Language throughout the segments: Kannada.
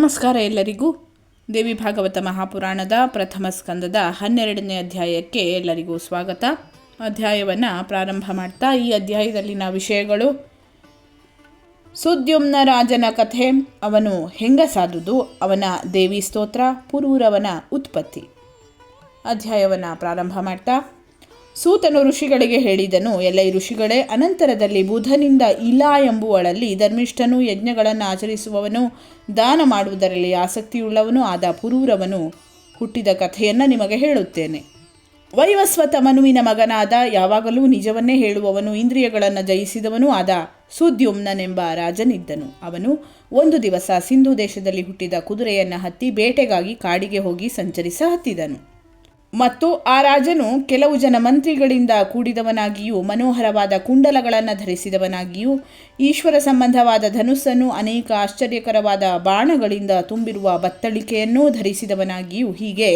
ನಮಸ್ಕಾರ ಎಲ್ಲರಿಗೂ. ದೇವಿ ಭಾಗವತ ಮಹಾಪುರಾಣದ ಪ್ರಥಮ ಸ್ಕಂದದ 12ನೇ ಅಧ್ಯಾಯಕ್ಕೆ ಎಲ್ಲರಿಗೂ ಸ್ವಾಗತ. ಅಧ್ಯಾಯವನ್ನು ಪ್ರಾರಂಭ ಮಾಡ್ತಾ ಈ ಅಧ್ಯಾಯದಲ್ಲಿನ ವಿಷಯಗಳು: ಸುದ್ಯುಮ್ನ ರಾಜನ ಕಥೆ, ಅವನು ಹೆಂಗಸಾದುದು, ಅವನ ದೇವಿ ಸ್ತೋತ್ರ, ಪುರೂರವನ ಉತ್ಪತ್ತಿ. ಅಧ್ಯಾಯವನ್ನು ಪ್ರಾರಂಭ ಮಾಡ್ತಾ ಸೂತನು ಋಷಿಗಳಿಗೆ ಹೇಳಿದನು: ಎಲ್ಲ ಋಷಿಗಳೇ, ಅನಂತರದಲ್ಲಿ ಬುಧನಿಂದ ಇಲಾ ಎಂಬುವಳಲ್ಲಿ ಧರ್ಮಿಷ್ಠನು, ಯಜ್ಞಗಳನ್ನು ಆಚರಿಸುವವನು, ದಾನ ಮಾಡುವುದರಲ್ಲಿ ಆಸಕ್ತಿಯುಳ್ಳವನು ಆದ ಪುರೂರವನು ಹುಟ್ಟಿದ ಕಥೆಯನ್ನು ನಿಮಗೆ ಹೇಳುತ್ತೇನೆ. ವೈವಸ್ವತ ಮನುವಿನ ಮಗನಾದ, ಯಾವಾಗಲೂ ನಿಜವನ್ನೇ ಹೇಳುವವನು, ಇಂದ್ರಿಯಗಳನ್ನು ಜಯಿಸಿದವನೂ ಆದ ಸುದ್ಯುಮ್ನನೆಂಬ ರಾಜನಿದ್ದನು. ಅವನು ಒಂದು ದಿವಸ ಸಿಂಧು ದೇಶದಲ್ಲಿ ಹುಟ್ಟಿದ ಕುದುರೆಯನ್ನು ಹತ್ತಿ ಬೇಟೆಗಾಗಿ ಕಾಡಿಗೆ ಹೋಗಿ ಹತ್ತಿದನು. ಮತ್ತು ಆ ರಾಜನು ಕೆಲವು ಜನ ಮಂತ್ರಿಗಳಿಂದ ಕೂಡಿದವನಾಗಿಯೂ ಮನೋಹರವಾದ ಕುಂಡಲಗಳನ್ನು ಧರಿಸಿದವನಾಗಿಯೂ ಈಶ್ವರ ಸಂಬಂಧವಾದ ಧನುಸ್ಸನ್ನು ಅನೇಕ ಆಶ್ಚರ್ಯಕರವಾದ ಬಾಣಗಳಿಂದ ತುಂಬಿರುವ ಬತ್ತಳಿಕೆಯನ್ನೂ ಧರಿಸಿದವನಾಗಿಯೂ ಹೀಗೆ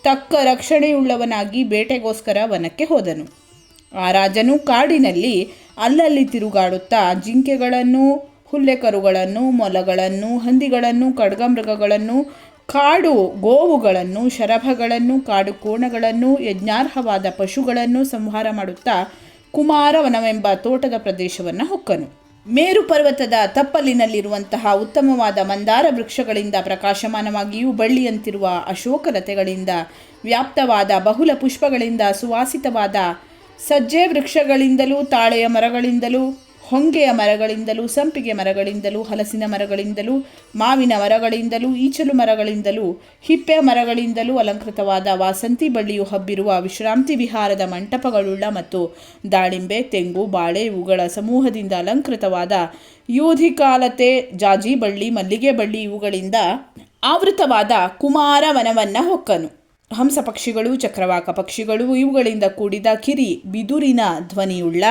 ತಕ್ಕ ರಕ್ಷಣೆಯುಳ್ಳವನಾಗಿ ಬೇಟೆಗೋಸ್ಕರ ವನಕ್ಕೆ ಹೋದನು. ಆ ರಾಜನು ಕಾಡಿನಲ್ಲಿ ಅಲ್ಲಲ್ಲಿ ತಿರುಗಾಡುತ್ತಾ ಜಿಂಕೆಗಳನ್ನು, ಹುಲ್ಲೆಕರುಗಳನ್ನು, ಮೊಲಗಳನ್ನು, ಹಂದಿಗಳನ್ನು, ಖಡ್ಗಮೃಗಗಳನ್ನು, ಕಾಡು ಗೋವುಗಳನ್ನು, ಶರಭಗಳನ್ನು, ಕಾಡು ಕೋಣಗಳನ್ನು, ಯಜ್ಞಾರ್ಹವಾದ ಪಶುಗಳನ್ನು ಸಂಹಾರ ಮಾಡುತ್ತಾ ಕುಮಾರವನವೆಂಬ ತೋಟದ ಪ್ರದೇಶವನ್ನು ಹೊಕ್ಕನು. ಮೇರು ಪರ್ವತದ ತಪ್ಪಲಿನಲ್ಲಿರುವಂತಹ ಉತ್ತಮವಾದ ಮಂದಾರ ವೃಕ್ಷಗಳಿಂದ ಪ್ರಕಾಶಮಾನವಾಗಿಯೂ ಬಳ್ಳಿಯಂತಿರುವ ಅಶೋಕಲತೆಗಳಿಂದ ವ್ಯಾಪ್ತವಾದ ಬಹುಲ ಪುಷ್ಪಗಳಿಂದ ಸುವಾಸಿತವಾದ ಸಜ್ಜೆ ವೃಕ್ಷಗಳಿಂದಲೂ, ತಾಳೆಯ ಮರಗಳಿಂದಲೂ, ಹೊಂಗೆಯ ಮರಗಳಿಂದಲೂ, ಸಂಪಿಗೆ ಮರಗಳಿಂದಲೂ, ಹಲಸಿನ ಮರಗಳಿಂದಲೂ, ಮಾವಿನ ಮರಗಳಿಂದಲೂ, ಈಚಲು ಮರಗಳಿಂದಲೂ, ಹಿಪ್ಪೆ ಮರಗಳಿಂದಲೂ ಅಲಂಕೃತವಾದ ವಾಸಂತಿ ಬಳ್ಳಿಯು ಹಬ್ಬಿರುವ ವಿಶ್ರಾಂತಿ ವಿಹಾರದ ಮಂಟಪಗಳುಳ್ಳ ಮತ್ತು ದಾಳಿಂಬೆ, ತೆಂಗು, ಬಾಳೆ ಇವುಗಳ ಸಮೂಹದಿಂದ ಅಲಂಕೃತವಾದ ಯೂಧಿಕಾಲತೆ, ಜಾಜಿ ಬಳ್ಳಿ, ಮಲ್ಲಿಗೆ ಬಳ್ಳಿ ಇವುಗಳಿಂದ ಆವೃತವಾದ ಕುಮಾರವನವನ್ನು ಹೊಕ್ಕನು. ಹಂಸ ಪಕ್ಷಿಗಳು, ಚಕ್ರವಾಕ ಪಕ್ಷಿಗಳು ಇವುಗಳಿಂದ ಕೂಡಿದ ಕಿರಿ ಬಿದುರಿನ ಧ್ವನಿಯುಳ್ಳ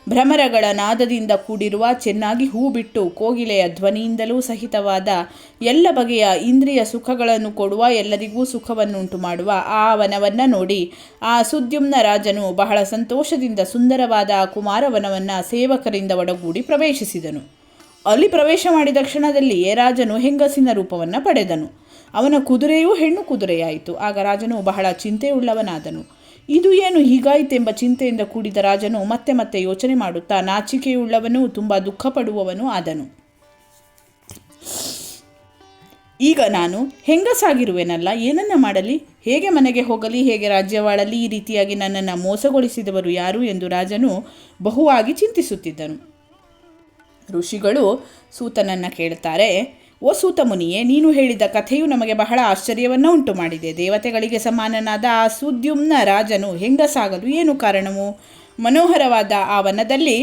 ಭ್ರಮರಗಳ ನಾದದಿಂದ ಕೂಡಿರುವ, ಚೆನ್ನಾಗಿ ಹೂ ಬಿಟ್ಟು ಕೋಗಿಲೆಯ ಧ್ವನಿಯಿಂದಲೂ ಸಹಿತವಾದ, ಎಲ್ಲ ಬಗೆಯ ಇಂದ್ರಿಯ ಸುಖಗಳನ್ನು ಕೊಡುವ, ಎಲ್ಲರಿಗೂ ಸುಖವನ್ನುಂಟು ಮಾಡುವ ಆ ವನವನ್ನು ನೋಡಿ ಆ ಸುದ್ಯುಮ್ನ ರಾಜನು ಬಹಳ ಸಂತೋಷದಿಂದ ಸುಂದರವಾದ ಆ ಕುಮಾರವನವನ್ನು ಸೇವಕರಿಂದ ಒಡಗೂಡಿ ಪ್ರವೇಶಿಸಿದನು. ಅಲ್ಲಿ ಪ್ರವೇಶ ಮಾಡಿದ ಕ್ಷಣದಲ್ಲಿಯೇ ರಾಜನು ಹೆಂಗಸಿನ ರೂಪವನ್ನು ಪಡೆದನು. ಅವನ ಕುದುರೆಯೂ ಹೆಣ್ಣು ಕುದುರೆಯಾಯಿತು. ಆಗ ರಾಜನು ಬಹಳ ಚಿಂತೆಯುಳ್ಳವನಾದನು. ಇದು ಏನು ಹೀಗಾಯಿತೆಂಬ ಚಿಂತೆಯಿಂದ ಕೂಡಿದ ರಾಜನು ಮತ್ತೆ ಮತ್ತೆ ಯೋಚನೆ ಮಾಡುತ್ತಾ ನಾಚಿಕೆಯುಳ್ಳವನು, ತುಂಬ ದುಃಖಪಡುವವನು ಆದನು. ಈಗ ನಾನು ಹೆಂಗಸಾಗಿರುವೆನಲ್ಲ, ಏನನ್ನ ಮಾಡಲಿ, ಹೇಗೆ ಮನೆಗೆ ಹೋಗಲಿ, ಹೇಗೆ ರಾಜ್ಯವಾಳಲಿ, ಈ ರೀತಿಯಾಗಿ ನನ್ನನ್ನು ಮೋಸಗೊಳಿಸಿದವರು ಯಾರು ಎಂದು ರಾಜನು ಬಹುವಾಗಿ ಚಿಂತಿಸುತ್ತಿದ್ದನು. ಋಷಿಗಳು ಸೂತನನ್ನು ಕೇಳುತ್ತಾರೆ: ಓ ಸೂತ ಮುನಿಯೇ, ನೀನು ಹೇಳಿದ ಕಥೆಯು ನಮಗೆ ಬಹಳ ಆಶ್ಚರ್ಯವನ್ನು ಉಂಟು ಮಾಡಿದೆ. ದೇವತೆಗಳಿಗೆ ಸಮಾನನಾದ ಆ ಸುದ್ಯುಮ್ನ ರಾಜನು ಹೆಂಗಸಾಗಲು ಏನು ಕಾರಣವು? ಮನೋಹರವಾದ ಆ ವನದಲ್ಲಿ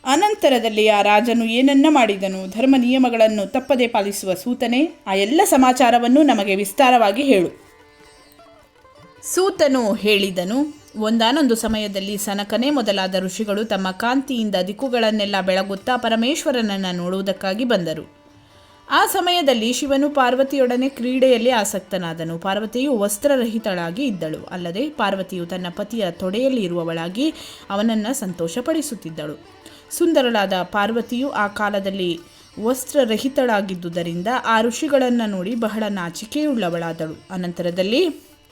ಅನಂತರದಲ್ಲಿ ಆ ರಾಜನು ಏನನ್ನ ಮಾಡಿದನು? ಧರ್ಮ ನಿಯಮಗಳನ್ನು ತಪ್ಪದೆ ಪಾಲಿಸುವ ಸೂತನೇ, ಆ ಎಲ್ಲ ಸಮಾಚಾರವನ್ನು ನಮಗೆ ವಿಸ್ತಾರವಾಗಿ ಹೇಳು. ಸೂತನು ಹೇಳಿದನು: ಒಂದಾನೊಂದು ಸಮಯದಲ್ಲಿ ಸನಕನೇ ಮೊದಲಾದ ಋಷಿಗಳು ತಮ್ಮ ಕಾಂತಿಯಿಂದ ದಿಕ್ಕುಗಳನ್ನೆಲ್ಲ ಬೆಳಗುತ್ತಾ ಪರಮೇಶ್ವರನನ್ನು ನೋಡುವುದಕ್ಕಾಗಿ ಬಂದರು. ಆ ಸಮಯದಲ್ಲಿ ಶಿವನು ಪಾರ್ವತಿಯೊಡನೆ ಕ್ರೀಡೆಯಲ್ಲಿ ಆಸಕ್ತನಾದನು. ಪಾರ್ವತಿಯು ವಸ್ತ್ರರಹಿತಳಾಗಿ ಇದ್ದಳು. ಅಲ್ಲದೆ ಪಾರ್ವತಿಯು ತನ್ನ ಪತಿಯ ತೊಡೆಯಲ್ಲಿ ಇರುವವಳಾಗಿ ಅವನನ್ನು ಸಂತೋಷಪಡಿಸುತ್ತಿದ್ದಳು. ಸುಂದರಳಾದ ಪಾರ್ವತಿಯು ಆ ಕಾಲದಲ್ಲಿ ವಸ್ತ್ರರಹಿತಳಾಗಿದ್ದುದರಿಂದ ಆ ಋಷಿಗಳನ್ನು ನೋಡಿ ಬಹಳ ನಾಚಿಕೆಯುಳ್ಳವಳಾದಳು. ಅನಂತರದಲ್ಲಿ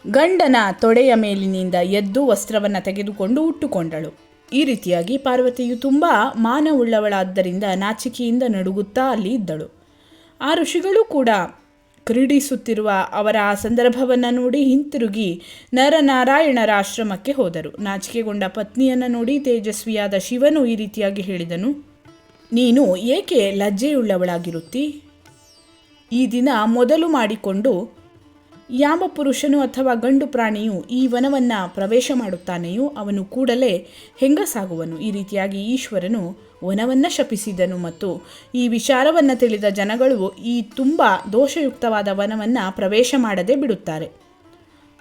ಗಂಡನ ತೊಡೆಯ ಮೇಲಿನಿಂದ ಎದ್ದು ವಸ್ತ್ರವನ್ನು ತೆಗೆದುಕೊಂಡು ಉಟ್ಟುಕೊಂಡಳು. ಈ ರೀತಿಯಾಗಿ ಪಾರ್ವತಿಯು ತುಂಬ ಮಾನವುಳ್ಳವಳಾದ್ದರಿಂದ ನಾಚಿಕೆಯಿಂದ ನಡುಗುತ್ತಾ ಅಲ್ಲಿ ಇದ್ದಳು. ಆ ಋಷಿಗಳು ಕೂಡ ಕ್ರೀಡಿಸುತ್ತಿರುವ ಅವರ ಆ ಸಂದರ್ಭವನ್ನು ನೋಡಿ ಹಿಂತಿರುಗಿ ನರನಾರಾಯಣರ ಆಶ್ರಮಕ್ಕೆ ಹೋದರು. ನಾಚಿಕೆಗೊಂಡ ಪತ್ನಿಯನ್ನು ನೋಡಿ ತೇಜಸ್ವಿಯಾದ ಶಿವನು ಈ ರೀತಿಯಾಗಿ ಹೇಳಿದನು: ನೀನು ಏಕೆ ಲಜ್ಜೆಯುಳ್ಳವಳಾಗಿರುತ್ತಿ? ಈ ದಿನ ಮೊದಲು ಮಾಡಿಕೊಂಡು ಯಾವ ಪುರುಷನು ಅಥವಾ ಗಂಡು ಪ್ರಾಣಿಯು ಈ ವನವನ್ನು ಪ್ರವೇಶ ಮಾಡುತ್ತಾನೆಯೋ ಅವನು ಕೂಡಲೇ ಹೆಂಗಸಾಗುವನು. ಈ ರೀತಿಯಾಗಿ ಈಶ್ವರನು ವನವನ್ನು ಶಪಿಸಿದನು ಮತ್ತು ಈ ವಿಚಾರವನ್ನು ತಿಳಿದ ಜನಗಳು ಈ ತುಂಬ ದೋಷಯುಕ್ತವಾದ ವನವನ್ನು ಪ್ರವೇಶ ಮಾಡದೆ ಬಿಡುತ್ತಾರೆ.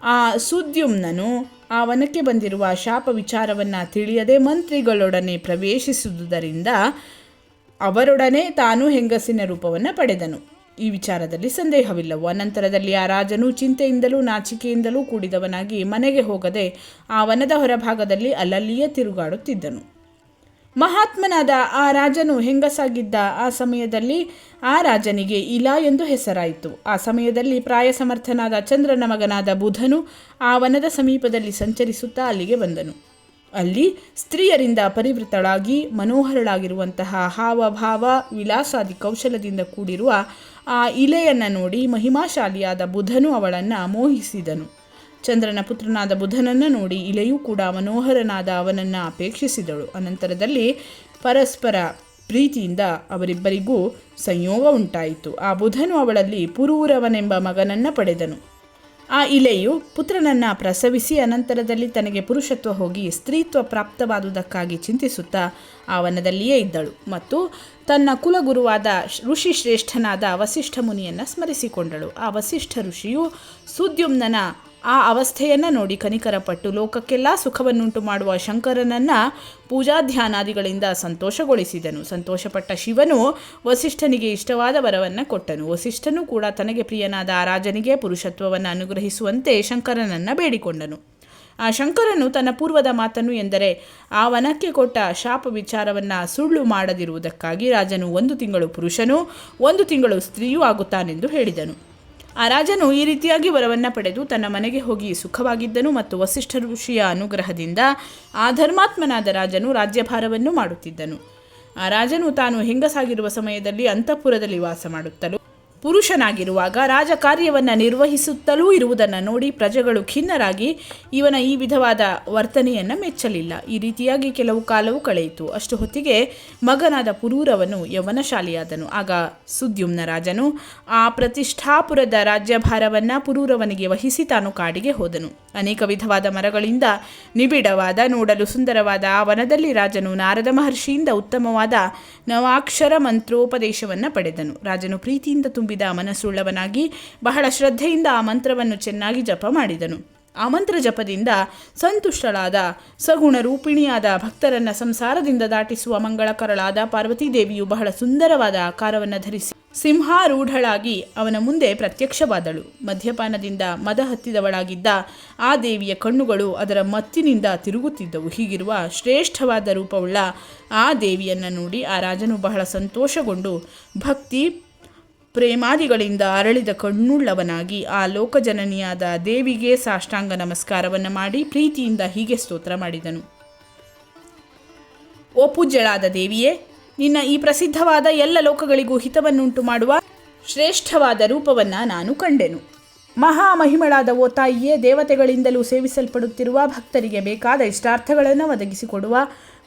ಆ ಸುದ್ಯುಮ್ನನು ಆ ವನಕ್ಕೆ ಬಂದಿರುವ ಶಾಪ ವಿಚಾರವನ್ನು ತಿಳಿಯದೆ ಮಂತ್ರಿಗಳೊಡನೆ ಪ್ರವೇಶಿಸುವುದರಿಂದ ಅವರೊಡನೆ ತಾನು ಹೆಂಗಸಿನ ರೂಪವನ್ನು ಪಡೆದನು. ಈ ವಿಚಾರದಲ್ಲಿ ಸಂದೇಹವಿಲ್ಲವು. ಅನಂತರದಲ್ಲಿ ಆ ರಾಜನು ಚಿಂತೆಯಿಂದಲೂ ನಾಚಿಕೆಯಿಂದಲೂ ಕೂಡಿದವನಾಗಿ ಮನೆಗೆ ಹೋಗದೆ ಆ ವನದ ಹೊರಭಾಗದಲ್ಲಿ ಅಲ್ಲಲ್ಲಿಯೇ ತಿರುಗಾಡುತ್ತಿದ್ದನು. ಮಹಾತ್ಮನಾದ ಆ ರಾಜನು ಹೆಂಗಸಾಗಿದ್ದ ಆ ಸಮಯದಲ್ಲಿ ಆ ರಾಜನಿಗೆ ಇಲ ಎಂದು ಹೆಸರಾಯಿತು. ಆ ಸಮಯದಲ್ಲಿ ಪ್ರಾಯ ಸಮರ್ಥನಾದ ಚಂದ್ರನ ಮಗನಾದ ಬುಧನು ಆ ವನದ ಸಮೀಪದಲ್ಲಿ ಸಂಚರಿಸುತ್ತಾ ಅಲ್ಲಿಗೆ ಬಂದನು. ಅಲ್ಲಿ ಸ್ತ್ರೀಯರಿಂದ ಪರಿವೃತಳಾಗಿ ಮನೋಹರಳಾಗಿರುವಂತಹ ಹಾವಭಾವ ವಿಲಾಸಾದಿ ಕೌಶಲದಿಂದ ಕೂಡಿರುವ ಆ ಇಲೆಯನ್ನು ನೋಡಿ ಮಹಿಮಾಶಾಲಿಯಾದ ಬುಧನು ಅವಳನ್ನು ಮೋಹಿಸಿದನು. ಚಂದ್ರನ ಪುತ್ರನಾದ ಬುಧನನ್ನು ನೋಡಿ ಇಲೆಯೂ ಕೂಡ ಮನೋಹರನಾದ ಅವನನ್ನು ಅಪೇಕ್ಷಿಸಿದಳು. ಅನಂತರದಲ್ಲಿ ಪರಸ್ಪರ ಪ್ರೀತಿಯಿಂದ ಅವರಿಬ್ಬರಿಗೂ ಸಂಯೋಗ ಉಂಟಾಯಿತು. ಆ ಬುಧನು ಅವಳಲ್ಲಿ ಪುರೂರವನೆಂಬ ಮಗನನ್ನು ಪಡೆದನು. ಆ ಇಲೆಯು ಪುತ್ರನನ್ನು ಪ್ರಸವಿಸಿ ಅನಂತರದಲ್ಲಿ ತನಗೆ ಪುರುಷತ್ವ ಹೋಗಿ ಸ್ತ್ರೀತ್ವ ಪ್ರಾಪ್ತವಾದುದಕ್ಕಾಗಿ ಚಿಂತಿಸುತ್ತಾ ಆ ವನದಲ್ಲಿಯೇ ಇದ್ದಳು ಮತ್ತು ತನ್ನ ಕುಲಗುರುವಾದ ಋಷಿಶ್ರೇಷ್ಠನಾದ ವಸಿಷ್ಠ ಮುನಿಯನ್ನು ಸ್ಮರಿಸಿಕೊಂಡಳು. ಆ ವಸಿಷ್ಠ ಋಷಿಯು ಸುದ್ಯುಮ್ನನ ಆ ಅವಸ್ಥೆಯನ್ನು ನೋಡಿ ಕನಿಕರಪಟ್ಟು ಲೋಕಕ್ಕೆಲ್ಲ ಸುಖವನ್ನುಂಟು ಮಾಡುವ ಶಂಕರನನ್ನು ಪೂಜಾಧ್ಯಾನಾದಿಗಳಿಂದ ಸಂತೋಷಗೊಳಿಸಿದನು. ಸಂತೋಷಪಟ್ಟ ಶಿವನು ವಸಿಷ್ಠನಿಗೆ ಇಷ್ಟವಾದ ವರವನ್ನು ಕೊಟ್ಟನು. ವಸಿಷ್ಠನು ಕೂಡ ತನಗೆ ಪ್ರಿಯನಾದ ಆ ರಾಜನಿಗೆ ಪುರುಷತ್ವವನ್ನು ಅನುಗ್ರಹಿಸುವಂತೆ ಶಂಕರನನ್ನು ಬೇಡಿಕೊಂಡನು. ಆ ಶಂಕರನು ತನ್ನ ಪೂರ್ವದ ಮಾತನ್ನು ಎಂದರೆ ಆ ವನಕ್ಕೆ ಕೊಟ್ಟ ಶಾಪ ವಿಚಾರವನ್ನು ಸುಳ್ಳು ಮಾಡದಿರುವುದಕ್ಕಾಗಿ ರಾಜನು 1 ತಿಂಗಳು ಪುರುಷನೂ 1 ತಿಂಗಳು ಸ್ತ್ರೀಯೂ ಆಗುತ್ತಾನೆಂದು ಹೇಳಿದನು. ಆ ರಾಜನು ಈ ರೀತಿಯಾಗಿ ವರವನ್ನು ಪಡೆದು ತನ್ನ ಮನೆಗೆ ಹೋಗಿ ಸುಖವಾಗಿದ್ದನು ಮತ್ತು ವಸಿಷ್ಠ ಋಷಿಯ ಅನುಗ್ರಹದಿಂದ ಆ ಧರ್ಮಾತ್ಮನಾದ ರಾಜನು ರಾಜ್ಯಭಾರವನ್ನು ಮಾಡುತ್ತಿದ್ದನು. ಆ ರಾಜನು ತಾನು ಹೆಂಗಸಾಗಿರುವ ಸಮಯದಲ್ಲಿ ಅಂತಃಪುರದಲ್ಲಿ ವಾಸ ಮಾಡುತ್ತಲೂ ಪುರುಷನಾಗಿರುವಾಗ ರಾಜ ಕಾರ್ಯವನ್ನು ನಿರ್ವಹಿಸುತ್ತಲೂ ಇರುವುದನ್ನು ನೋಡಿ ಪ್ರಜೆಗಳು ಖಿನ್ನರಾಗಿ ಇವನ ಈ ವಿಧವಾದ ವರ್ತನೆಯನ್ನು ಮೆಚ್ಚಲಿಲ್ಲ. ಈ ರೀತಿಯಾಗಿ ಕೆಲವು ಕಾಲವು ಕಳೆಯಿತು. ಅಷ್ಟು ಹೊತ್ತಿಗೆ ಮಗನಾದ ಪುರೂರವನು ಯೌವನಶಾಲಿಯಾದನು. ಆಗ ಸುದ್ಯುಮ್ನ ರಾಜನು ಆ ಪ್ರತಿಷ್ಠಾಪುರದ ರಾಜ್ಯಭಾರವನ್ನು ಪುರೂರವನಿಗೆ ವಹಿಸಿ ತಾನು ಕಾಡಿಗೆ ಹೋದನು. ಅನೇಕ ವಿಧವಾದ ಮರಗಳಿಂದ ನಿಬಿಡವಾದ ನೋಡಲು ಸುಂದರವಾದ ಆ ವನದಲ್ಲಿ ರಾಜನು ನಾರದ ಮಹರ್ಷಿಯಿಂದ ಉತ್ತಮವಾದ ನವಾಕ್ಷರ ಮಂತ್ರೋಪದೇಶವನ್ನು ಪಡೆದನು. ರಾಜನು ಪ್ರೀತಿಯಿಂದ ತುಂಬಿದ ಮನಸ್ಸುಳ್ಳವನಾಗಿ ಬಹಳ ಶ್ರದ್ಧೆಯಿಂದ ಆ ಮಂತ್ರವನ್ನು ಚೆನ್ನಾಗಿ ಜಪ ಮಾಡಿದನು. ಆ ಮಂತ್ರ ಜಪದಿಂದ ಸಂತುಷ್ಟಳಾದ ಸಗುಣ ರೂಪಿಣಿಯಾದ ಭಕ್ತರನ್ನು ಸಂಸಾರದಿಂದ ದಾಟಿಸುವ ಮಂಗಳಕರಳಾದ ಪಾರ್ವತೀದೇವಿಯು ಬಹಳ ಸುಂದರವಾದ ಆಕಾರವನ್ನು ಧರಿಸಿ ಸಿಂಹಾರೂಢಳಾಗಿ ಅವನ ಮುಂದೆ ಪ್ರತ್ಯಕ್ಷವಾದಳು. ಮದ್ಯಪಾನದಿಂದ ಮದ ಹತ್ತಿದವಳಾಗಿದ್ದ ಆ ದೇವಿಯ ಕಣ್ಣುಗಳು ಅದರ ಮತ್ತಿನಿಂದ ತಿರುಗುತ್ತಿದ್ದವು. ಹೀಗಿರುವ ಶ್ರೇಷ್ಠವಾದ ರೂಪವುಳ್ಳ ಆ ದೇವಿಯನ್ನು ನೋಡಿ ಆ ರಾಜನು ಬಹಳ ಸಂತೋಷಗೊಂಡು ಭಕ್ತಿ ಪ್ರೇಮಾದಿಗಳಿಂದ ಅರಳಿದ ಕಣ್ಣುಳ್ಳವನಾಗಿ ಆ ಲೋಕಜನನಿಯಾದ ದೇವಿಗೆ ಸಾಷ್ಟಾಂಗ ನಮಸ್ಕಾರವನ್ನು ಮಾಡಿ ಪ್ರೀತಿಯಿಂದ ಹೀಗೆ ಸ್ತೋತ್ರ ಮಾಡಿದನು. ಓ ಪೂಜ್ಯಳಾದ ದೇವಿಯೇ, ನಿನ್ನ ಈ ಪ್ರಸಿದ್ಧವಾದ ಎಲ್ಲ ಲೋಕಗಳಿಗೂ ಹಿತವನ್ನುಂಟು ಮಾಡುವ ಶ್ರೇಷ್ಠವಾದ ರೂಪವನ್ನು ನಾನು ಕಂಡೆನು. ಮಹಾಮಹಿಮಳಾದ ಓ ತಾಯಿಯೇ, ದೇವತೆಗಳಿಂದಲೂ ಸೇವಿಸಲ್ಪಡುತ್ತಿರುವ ಭಕ್ತರಿಗೆ ಬೇಕಾದ ಇಷ್ಟಾರ್ಥಗಳನ್ನು ಒದಗಿಸಿಕೊಡುವ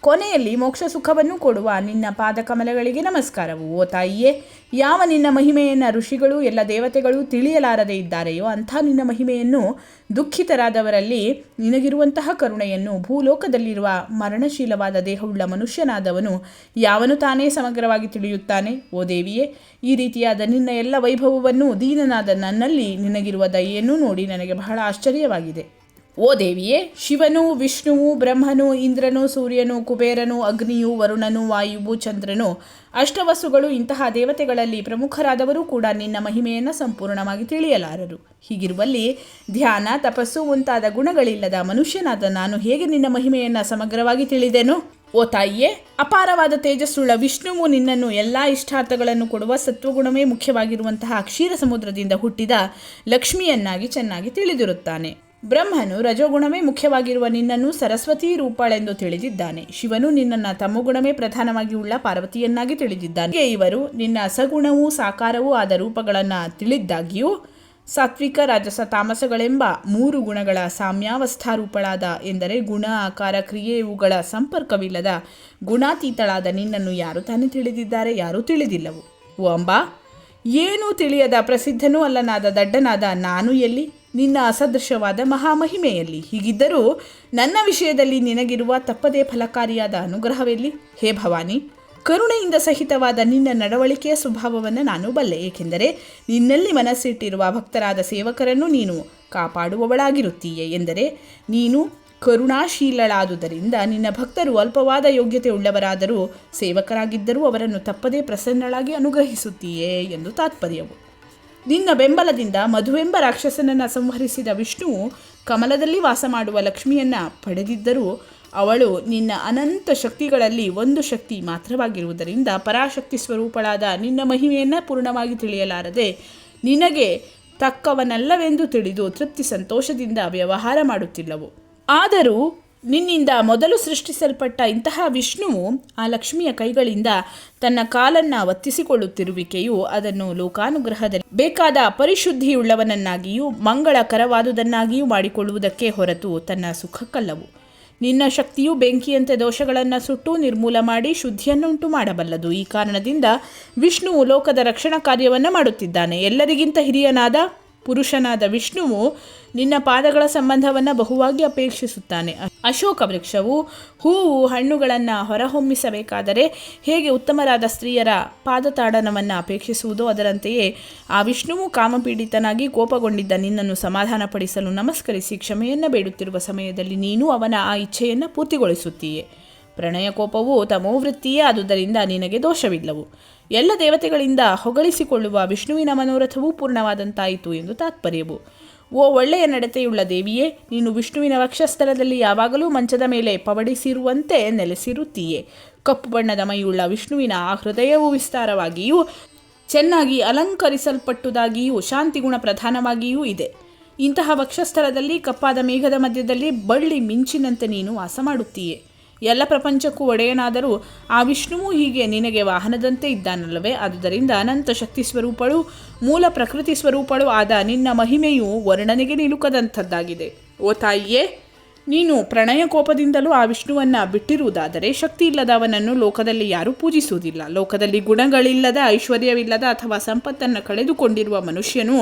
ಕೊನೆಯಲ್ಲಿ ಮೋಕ್ಷ ಸುಖವನ್ನು ಕೊಡುವ ನಿನ್ನ ಪಾದಕಮಲಗಳಿಗೆ ನಮಸ್ಕಾರವು. ಓ ತಾಯಿಯೇ, ಯಾವ ನಿನ್ನ ಮಹಿಮೆಯನ್ನು ಋಷಿಗಳು ಎಲ್ಲ ದೇವತೆಗಳು ತಿಳಿಯಲಾರದೆ ಇದ್ದಾರೆಯೋ ಅಂಥ ನಿನ್ನ ಮಹಿಮೆಯನ್ನು ದುಃಖಿತರಾದವರಲ್ಲಿ ನಿನಗಿರುವಂತಹ ಕರುಣೆಯನ್ನು ಭೂಲೋಕದಲ್ಲಿರುವ ಮರಣಶೀಲವಾದ ದೇಹವುಳ್ಳ ಮನುಷ್ಯನಾದವನು ಯಾವನು ತಾನೇ ಸಮಗ್ರವಾಗಿ ತಿಳಿಯುತ್ತಾನೆ. ಓ ದೇವಿಯೇ, ಈ ರೀತಿಯಾದ ನಿನ್ನ ಎಲ್ಲ ವೈಭವವನ್ನು ದೀನನಾದ ನನ್ನಲ್ಲಿ ನಿನಗಿರುವ ದಯೆಯನ್ನು ನೋಡಿ ನನಗೆ ಬಹಳ ಆಶ್ಚರ್ಯವಾಗಿದೆ. ಓ ದೇವಿಯೇ, ಶಿವನು, ವಿಷ್ಣುವು, ಬ್ರಹ್ಮನು, ಇಂದ್ರನು, ಸೂರ್ಯನು, ಕುಬೇರನು, ಅಗ್ನಿಯು, ವರುಣನು, ವಾಯುವು, ಚಂದ್ರನು, ಅಷ್ಟವಸುಗಳು ಇಂತಹ ದೇವತೆಗಳಲ್ಲಿ ಪ್ರಮುಖರಾದವರು ಕೂಡ ನಿನ್ನ ಮಹಿಮೆಯನ್ನು ಸಂಪೂರ್ಣವಾಗಿ ತಿಳಿಯಲಾರರು. ಹೀಗಿರುವಲ್ಲಿ ಧ್ಯಾನ, ತಪಸ್ಸು ಮುಂತಾದ ಗುಣಗಳಿಲ್ಲದ ಮನುಷ್ಯನಾದ ನಾನು ಹೇಗೆ ನಿನ್ನ ಮಹಿಮೆಯನ್ನು ಸಮಗ್ರವಾಗಿ ತಿಳಿದೆನು? ಓ ತಾಯಿಯೇ, ಅಪಾರವಾದ ತೇಜಸ್ಸುಳ್ಳ ವಿಷ್ಣುವು ನಿನ್ನನ್ನು ಎಲ್ಲ ಇಷ್ಟಾರ್ಥಗಳನ್ನು ಕೊಡುವ ಸತ್ವಗುಣವೇ ಮುಖ್ಯವಾಗಿರುವಂತಹ ಕ್ಷೀರ ಸಮುದ್ರದಿಂದ ಹುಟ್ಟಿದ ಲಕ್ಷ್ಮಿಯನ್ನಾಗಿ ಚೆನ್ನಾಗಿ ತಿಳಿದಿರುತ್ತಾನೆ. ಬ್ರಹ್ಮನು ರಜೋಗುಣವೇ ಮುಖ್ಯವಾಗಿರುವ ನಿನ್ನನ್ನು ಸರಸ್ವತಿ ರೂಪಳೆಂದು ತಿಳಿದಿದ್ದಾನೆ. ಶಿವನು ನಿನ್ನನ್ನು ತಮೋಗುಣವೇ ಪ್ರಧಾನವಾಗಿ ಉಳ್ಳ ಪಾರ್ವತಿಯನ್ನಾಗಿ ತಿಳಿದಿದ್ದಾನೆ. ಇವರು ನಿನ್ನ ಸಗುಣವೂ ಸಾಕಾರವೂ ಆದ ರೂಪಗಳನ್ನು ತಿಳಿದ್ದಾಗಿಯೂ ಸಾತ್ವಿಕ, ರಾಜಸ, ತಾಮಸಗಳೆಂಬ 3 ಗುಣಗಳ ಸಾಮ್ಯಾವಸ್ಥಾರೂಪಳಾದ ಎಂದರೆ ಗುಣ, ಆಕಾರ, ಕ್ರಿಯೆ ಇವುಗಳ ಸಂಪರ್ಕವಿಲ್ಲದ ಗುಣಾತೀತಳಾದ ನಿನ್ನನ್ನು ಯಾರು ತಾನೇ ತಿಳಿದಿದ್ದಾರೆ? ಯಾರೂ ತಿಳಿದಿಲ್ಲವು. ಓ ಅಂಬಾ, ಏನೂ ತಿಳಿಯದ ಪ್ರಸಿದ್ಧನೂ ಅಲ್ಲನಾದ ದಡ್ಡನಾದ ನಾನು ಎಲ್ಲಿ? ನಿನ್ನ ಅಸದೃಶವಾದ ಮಹಾಮಹಿಮೆಯಲ್ಲಿ? ಹೀಗಿದ್ದರೂ ನನ್ನ ವಿಷಯದಲ್ಲಿ ನಿನಗಿರುವ ತಪ್ಪದೇ ಫಲಕಾರಿಯಾದ ಅನುಗ್ರಹವೆಲ್ಲಿ? ಹೇ ಭವಾನಿ, ಕರುಣೆಯಿಂದ ಸಹಿತವಾದ ನಿನ್ನ ನಡವಳಿಕೆಯ ಸ್ವಭಾವವನ್ನು ನಾನು ಬಲ್ಲೆ. ಏಕೆಂದರೆ ನಿನ್ನಲ್ಲಿ ಮನಸ್ಸಿಟ್ಟಿರುವ ಭಕ್ತರಾದ ಸೇವಕರನ್ನು ನೀನು ಕಾಪಾಡುವವಳಾಗಿರುತ್ತೀಯೆ. ಎಂದರೆ ನೀನು ಕರುಣಾಶೀಲಳಾದುದರಿಂದ ನಿನ್ನ ಭಕ್ತರು ಅಲ್ಪವಾದ ಯೋಗ್ಯತೆ ಉಳ್ಳವರಾದರೂ ಸೇವಕರಾಗಿದ್ದರೂ ಅವರನ್ನು ತಪ್ಪದೇ ಪ್ರಸನ್ನಳಾಗಿ ಅನುಗ್ರಹಿಸುತ್ತೀಯೇ ಎಂದು ತಾತ್ಪರ್ಯವು. ನಿನ್ನ ಬೆಂಬಲದಿಂದ ಮಧುವೆಂಬ ರಾಕ್ಷಸನನ್ನು ಸಂಹರಿಸಿದ ವಿಷ್ಣುವು ಕಮಲದಲ್ಲಿ ವಾಸ ಮಾಡುವ ಲಕ್ಷ್ಮಿಯನ್ನು ಪಡೆದಿದ್ದರೂ ಅವಳು ನಿನ್ನ ಅನಂತ ಶಕ್ತಿಗಳಲ್ಲಿ ಒಂದು ಶಕ್ತಿ ಮಾತ್ರವಾಗಿರುವುದರಿಂದ ಪರಾಶಕ್ತಿ ಸ್ವರೂಪಳಾದ ನಿನ್ನ ಮಹಿಮೆಯನ್ನು ಪೂರ್ಣವಾಗಿ ತಿಳಿಯಲಾರದೆ ನಿನಗೆ ತಕ್ಕವನಲ್ಲವೆಂದು ತಿಳಿದು ತೃಪ್ತಿ ಸಂತೋಷದಿಂದ ವ್ಯವಹಾರ ಮಾಡುತ್ತಿಲ್ಲವು. ಆದರೂ ನಿನ್ನಿಂದ ಮೊದಲು ಸೃಷ್ಟಿಸಲ್ಪಟ್ಟ ಇಂತಹ ವಿಷ್ಣುವು ಆ ಲಕ್ಷ್ಮಿಯ ಕೈಗಳಿಂದ ತನ್ನ ಕಾಲನ್ನು ಒತ್ತಿಸಿಕೊಳ್ಳುತ್ತಿರುವಿಕೆಯು ಅದನ್ನು ಲೋಕಾನುಗ್ರಹದಲ್ಲಿ ಬೇಕಾದ ಪರಿಶುದ್ಧಿಯುಳ್ಳವನನ್ನಾಗಿಯೂ ಮಂಗಳಕರವಾದುದನ್ನಾಗಿಯೂ ಮಾಡಿಕೊಳ್ಳುವುದಕ್ಕೆ ಹೊರತು ತನ್ನ ಸುಖಕ್ಕಲ್ಲವು. ನಿನ್ನ ಶಕ್ತಿಯು ಬೆಂಕಿಯಂತೆ ದೋಷಗಳನ್ನು ಸುಟ್ಟು ನಿರ್ಮೂಲ ಮಾಡಿ ಶುದ್ಧಿಯನ್ನುಂಟು ಮಾಡಬಲ್ಲದು. ಈ ಕಾರಣದಿಂದ ವಿಷ್ಣುವು ಲೋಕದ ರಕ್ಷಣಾ ಕಾರ್ಯವನ್ನು ಮಾಡುತ್ತಿದ್ದಾನೆ. ಎಲ್ಲರಿಗಿಂತ ಹಿರಿಯನಾದ ಪುರುಷನಾದ ವಿಷ್ಣುವು ನಿನ್ನ ಪಾದಗಳ ಸಂಬಂಧವನ್ನು ಬಹುವಾಗಿ ಅಪೇಕ್ಷಿಸುತ್ತಾನೆ. ಅಶೋಕ ವೃಕ್ಷವು ಹೂವು ಹಣ್ಣುಗಳನ್ನು ಹೊರಹೊಮ್ಮಿಸಬೇಕಾದರೆ ಹೇಗೆ ಉತ್ತಮರಾದ ಸ್ತ್ರೀಯರ ಪಾದತಾಡನವನ್ನು ಅಪೇಕ್ಷಿಸುವುದೋ ಅದರಂತೆಯೇ ಆ ವಿಷ್ಣುವು ಕಾಮಪೀಡಿತನಾಗಿ ಕೋಪಗೊಂಡಿದ್ದ ನಿನ್ನನ್ನು ಸಮಾಧಾನಪಡಿಸಲು ನಮಸ್ಕರಿಸಿ ಕ್ಷಮೆಯನ್ನು ಬೇಡುತ್ತಿರುವ ಸಮಯದಲ್ಲಿ ನೀನು ಅವನ ಆ ಇಚ್ಛೆಯನ್ನು ಪೂರ್ತಿಗೊಳಿಸುತ್ತೀಯೆ. ಪ್ರಣಯ ಕೋಪವು ತಮೋವೃತ್ತಿಯೇ, ಆದುದರಿಂದ ನಿನಗೆ ದೋಷವಿಲ್ಲವು. ಎಲ್ಲ ದೇವತೆಗಳಿಂದ ಹೊಗಳಿಸಿಕೊಳ್ಳುವ ವಿಷ್ಣುವಿನ ಮನೋರಥವೂ ಪೂರ್ಣವಾದಂತಾಯಿತು ಎಂದು ತಾತ್ಪರ್ಯವು. ಓ ಒಳ್ಳೆಯ ನಡತೆಯುಳ್ಳ ದೇವಿಯೇ, ನೀನು ವಿಷ್ಣುವಿನ ವಕ್ಷಸ್ಥಲದಲ್ಲಿ ಯಾವಾಗಲೂ ಮಂಚದ ಮೇಲೆ ಪವಡಿಸಿರುವಂತೆ ನೆಲೆಸಿರುತ್ತೀಯೇ. ಕಪ್ಪು ಬಣ್ಣದ ಮೈಯುಳ್ಳ ವಿಷ್ಣುವಿನ ಆ ಹೃದಯವು ವಿಸ್ತಾರವಾಗಿಯೂ ಚೆನ್ನಾಗಿ ಅಲಂಕರಿಸಲ್ಪಟ್ಟುದಾಗಿಯೂ ಶಾಂತಿಗುಣ ಪ್ರಧಾನವಾಗಿಯೂ ಇದೆ. ಇಂತಹ ವಕ್ಷಸ್ಥಲದಲ್ಲಿ ಕಪ್ಪಾದ ಮೇಘದ ಮಧ್ಯದಲ್ಲಿ ಬಳ್ಳಿ ಮಿಂಚಿನಂತೆ ನೀನು ವಾಸ ಮಾಡುತ್ತೀಯೇ. ಎಲ್ಲ ಪ್ರಪಂಚಕ್ಕೂ ಒಡೆಯನಾದರೂ ಆ ವಿಷ್ಣುವು ಹೀಗೆ ನಿನಗೆ ವಾಹನದಂತೆ ಇದ್ದಾನಲ್ಲವೇ. ಆದುದರಿಂದ ಅನಂತ ಶಕ್ತಿ ಸ್ವರೂಪಳು ಮೂಲ ಪ್ರಕೃತಿ ಸ್ವರೂಪಳು ಆದ ನಿನ್ನ ಮಹಿಮೆಯು ವರ್ಣನೆಗೆ ನಿಲುಕದಂಥದ್ದಾಗಿದೆ. ಓ ತಾಯಿಯೇ, ನೀನು ಪ್ರಣಯ ಕೋಪದಿಂದಲೂ ಆ ವಿಷ್ಣುವನ್ನು ಬಿಟ್ಟಿರುವುದಾದರೆ ಶಕ್ತಿ ಇಲ್ಲದ ಅವನನ್ನು ಲೋಕದಲ್ಲಿ ಯಾರೂ ಪೂಜಿಸುವುದಿಲ್ಲ. ಲೋಕದಲ್ಲಿ ಗುಣಗಳಿಲ್ಲದ, ಐಶ್ವರ್ಯವಿಲ್ಲದ ಅಥವಾ ಸಂಪತ್ತನ್ನು ಕಳೆದುಕೊಂಡಿರುವ ಮನುಷ್ಯನು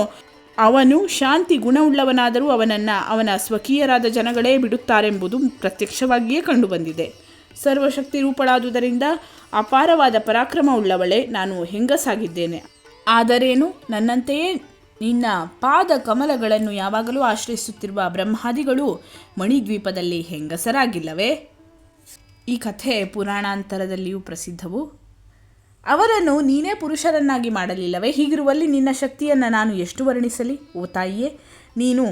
ಅವನು ಶಾಂತಿ ಗುಣವುಳ್ಳವನಾದರೂ ಅವನನ್ನು ಅವನ ಸ್ವಕೀಯರಾದ ಜನಗಳೇ ಬಿಡುತ್ತಾರೆಂಬುದು ಪ್ರತ್ಯಕ್ಷವಾಗಿಯೇ ಕಂಡುಬಂದಿದೆ. ಸರ್ವಶಕ್ತಿ ರೂಪಳಾದುದರಿಂದ ಅಪಾರವಾದ ಪರಾಕ್ರಮವುಳ್ಳವಳೇ, ನಾನು ಹೆಂಗಸಾಗಿದ್ದೇನೆ. ಆದರೇನು, ನನ್ನಂತೆಯೇ ನಿನ್ನ ಪಾದ ಕಮಲಗಳನ್ನು ಯಾವಾಗಲೂ ಆಶ್ರಯಿಸುತ್ತಿರುವ ಬ್ರಹ್ಮಾದಿಗಳು ಮಣಿದ್ವೀಪದಲ್ಲಿ ಹೆಂಗಸರಾಗಿಲ್ಲವೇ? ಈ ಕಥೆ ಪುರಾಣಾಂತರದಲ್ಲಿಯೂ ಪ್ರಸಿದ್ಧವು. ಅವರನ್ನು ನೀನೇ ಪುರುಷರನ್ನಾಗಿ ಮಾಡಲಿಲ್ಲವೇ? ಹೀಗಿರುವಲ್ಲಿ ನಿನ್ನ ಶಕ್ತಿಯನ್ನು ನಾನು ಎಷ್ಟು ವರ್ಣಿಸಲಿ? ಓ ತಾಯಿಯೇ, ನೀನು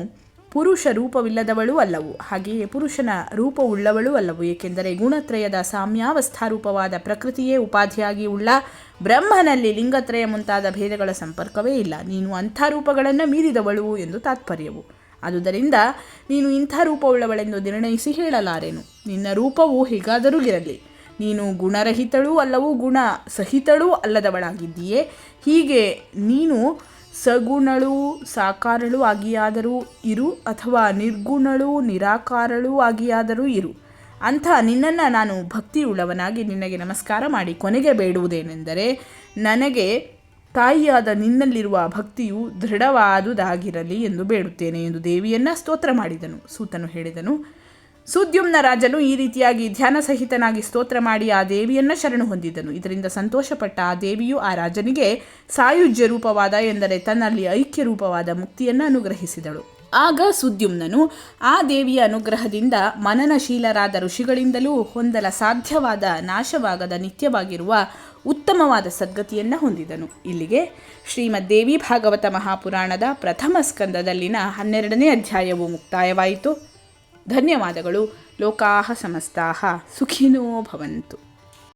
ಪುರುಷ ರೂಪವಿಲ್ಲದವಳೂ ಅಲ್ಲವು, ಹಾಗೆಯೇ ಪುರುಷನ ರೂಪವುಳ್ಳವಳೂ ಅಲ್ಲವು. ಏಕೆಂದರೆ ಗುಣತ್ರಯದ ಸಾಮ್ಯಾವಸ್ಥಾರೂಪವಾದ ಪ್ರಕೃತಿಯೇ ಉಪಾಧಿಯಾಗಿ ಉಳ್ಳ ಬ್ರಹ್ಮನಲ್ಲಿ ಲಿಂಗತ್ರಯ ಮುಂತಾದ ಭೇದಗಳ ಸಂಪರ್ಕವೇ ಇಲ್ಲ. ನೀನು ಅಂಥ ರೂಪಗಳನ್ನು ಮೀರಿದವಳು ಎಂದು ತಾತ್ಪರ್ಯವು. ಆದುದರಿಂದ ನೀನು ಇಂಥ ರೂಪವುಳ್ಳವಳೆಂದು ನಿರ್ಣಯಿಸಿ ಹೇಳಲಾರೆನು. ನಿನ್ನ ರೂಪವು ಹೇಗಾದರೂ ಇರಲಿ, ನೀನು ಗುಣರಹಿತಳೂ ಅಲ್ಲವೂ ಗುಣ ಸಹಿತಳೂ ಅಲ್ಲದವಳಾಗಿದ್ದೀಯೇ. ಹೀಗೆ ನೀನು ಸಗುಣಳೂ ಸಾಕಾರಳೂ ಆಗಿಯಾದರೂ ಇರು, ಅಥವಾ ನಿರ್ಗುಣಳೂ ನಿರಾಕಾರಳೂ ಆಗಿಯಾದರೂ ಇರು. ಅಂಥ ನಿನ್ನನ್ನು ನಾನು ಭಕ್ತಿಯುಳ್ಳವನಾಗಿ ನಿನಗೆ ನಮಸ್ಕಾರ ಮಾಡಿ ಕೊನೆಗೆ ಬೇಡುವುದೇನೆಂದರೆ, ನನಗೆ ತಾಯಿಯಾದ ನಿನ್ನಲ್ಲಿರುವ ಭಕ್ತಿಯು ದೃಢವಾದುದಾಗಿರಲಿ ಎಂದು ಬೇಡುತ್ತೇನೆ ಎಂದು ದೇವಿಯನ್ನು ಸ್ತೋತ್ರ ಮಾಡಿದನು. ಸೂತನು ಹೇಳಿದನು, ಸುದ್ಯುಮ್ನ ರಾಜನು ಈ ರೀತಿಯಾಗಿ ಧ್ಯಾನ ಸಹಿತನಾಗಿ ಸ್ತೋತ್ರ ಮಾಡಿ ಆ ದೇವಿಯನ್ನು ಶರಣು ಹೊಂದಿದನು. ಇದರಿಂದ ಸಂತೋಷಪಟ್ಟ ಆ ದೇವಿಯು ಆ ರಾಜನಿಗೆ ಸಾಯುಜ್ಯ ರೂಪವಾದ, ಎಂದರೆ ತನ್ನಲ್ಲಿ ಐಕ್ಯ ರೂಪವಾದ ಮುಕ್ತಿಯನ್ನು ಅನುಗ್ರಹಿಸಿದಳು. ಆಗ ಸುದ್ಯುಮ್ನನು ಆ ದೇವಿಯ ಅನುಗ್ರಹದಿಂದ ಮನನಶೀಲರಾದ ಋಷಿಗಳಿಂದಲೂ ಹೊಂದಲ ಸಾಧ್ಯವಾದ ನಾಶವಾಗದ ನಿತ್ಯವಾಗಿರುವ ಉತ್ತಮವಾದ ಸದ್ಗತಿಯನ್ನು ಹೊಂದಿದನು. ಇಲ್ಲಿಗೆ ಶ್ರೀಮದ್ದೇವಿ ಭಾಗವತ ಮಹಾಪುರಾಣದ ಪ್ರಥಮ ಸ್ಕಂದದಲ್ಲಿನ 12ನೇ ಅಧ್ಯಾಯವು ಮುಕ್ತಾಯವಾಯಿತು. ಧನ್ಯವಾದಗಳು. ಲೋಕಾಃ ಸಮಸ್ತಾಃ ಸುಖಿನೋ ಭವಂತು.